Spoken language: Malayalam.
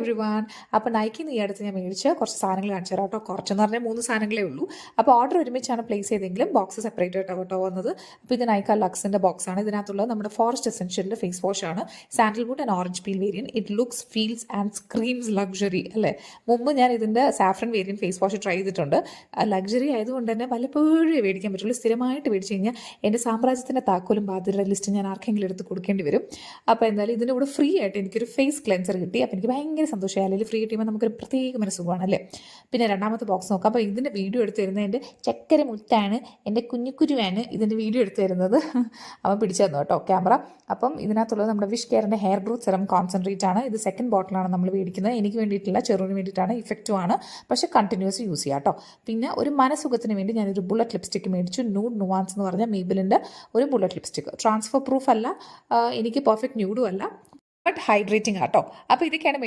Every one. അപ്പോൾ നൈക്കിൽ നിന്ന് ഈ അടുത്ത് ഞാൻ മേടിച്ച കുറച്ച് സാധനങ്ങൾ കാണിച്ചു തരാം കേട്ടോ. കുറച്ചെന്ന് പറഞ്ഞാൽ 3 സാധനങ്ങളേ ഉള്ളൂ. അപ്പോൾ ഓർഡർ ഒരുമിച്ചാണ് പ്ലേസ് ചെയ്തെങ്കിലും ബോക്സ് സെപ്പറേറ്റ് ആയിട്ടോ കേട്ടോ വന്നത്. അപ്പോൾ ഇത് നൈക്ക ലക്സിൻ്റെ ബോക്സാണ്. ഇതിനകത്തുള്ളത് നമ്മുടെ ഫോറസ്റ്റ് എസെൻഷ്യലിൻ്റെ ഫേസ് വാഷ് ആണ്. Sandalwood and orange peel variant. It looks feels and screams luxury അല്ലേ. മുമ്പ് ഞാൻ ഇതിൻ്റെ saffron variant face wash try ചെയ്തിട്ടുണ്ട്. ലക്ഷറി ആയതുകൊണ്ട് തന്നെ വല്ലപ്പോഴും മേടിക്കാൻ പറ്റുള്ളൂ. സ്ഥിരമായിട്ട് മേടിച്ച് കഴിഞ്ഞാൽ എൻ്റെ സാമ്രാജ്യത്തിൻ്റെ താക്കോലും ബാധ്യതയുടെ ലിസ്റ്റ് ഞാൻ ആർക്കെങ്കിലും എടുത്ത് കൊടുക്കേണ്ടി വരും. അപ്പോൾ എന്തായാലും ഇതിൻ്റെ കൂടെ ഫ്രീ ആയിട്ട് എനിക്കൊരു ഫേസ് ക്ലെൻസർ കിട്ടി. അപ്പോൾ എനിക്ക് ഭയങ്കര സന്തോഷമായി. അല്ലെങ്കിൽ ഫ്രീ കിട്ടിയുമ്പോൾ നമുക്കൊരു പ്രത്യേക മനസ്സുഖമാണ് അല്ലേ. പിന്നെ രണ്ടാമത്തെ ബോക്സ് നോക്കാം. അപ്പോൾ ഇതിൻ്റെ വീഡിയോ എടുത്ത് തരുന്നത് എൻ്റെ ചക്കര മുത്താണ്, എൻ്റെ കുഞ്ഞുക്കുരുവാണ് ഇതിൻ്റെ വീഡിയോ എടുത്ത് തരുന്നത്. അവൻ പിടിച്ചു തന്നു കേട്ടോ ക്യാമറ. അപ്പം ഇതിനകത്തുള്ളത് നമ്മുടെ വിഷ് കെയറിൻ്റെ ഹെയർ ഗ്രോത്ത് സെറം കോൺസെൻട്രേറ്റ് ആണ്. ഇത് സെക്കൻഡ് ബോട്ടിലാണ് നമ്മൾ മേടിക്കുന്നത്. എനിക്ക് വേണ്ടിയിട്ടില്ല, ചെറുവിന് വേണ്ടിയിട്ടാണ്. ഇഫക്റ്റീവ് ആണ്, പക്ഷേ കണ്ടിന്യൂസ് യൂസ് ചെയ്യാം കേട്ടോ. പിന്നെ ഒരു മനസുഖത്തിന് വേണ്ടി ഞാനൊരു ബുള്ളറ്റ് ലിപ്സ്റ്റിക്ക് മേടിച്ചു. നൂഡ് നുവാൻസ് എന്ന് പറഞ്ഞാൽ മേബിലിൻ്റെ ഒരു ബുള്ളറ്റ് ലിപ്സ്റ്റിക്ക്. ട്രാൻസ്ഫർ പ്രൂഫ് അല്ല, എനിക്ക് പെർഫെക്റ്റ് ന്യൂഡും അല്ല, ബട്ട് ഹൈഡ്രേറ്റിംഗ് ആട്ടോ. അപ്പോൾ ഇതൊക്കെയാണ്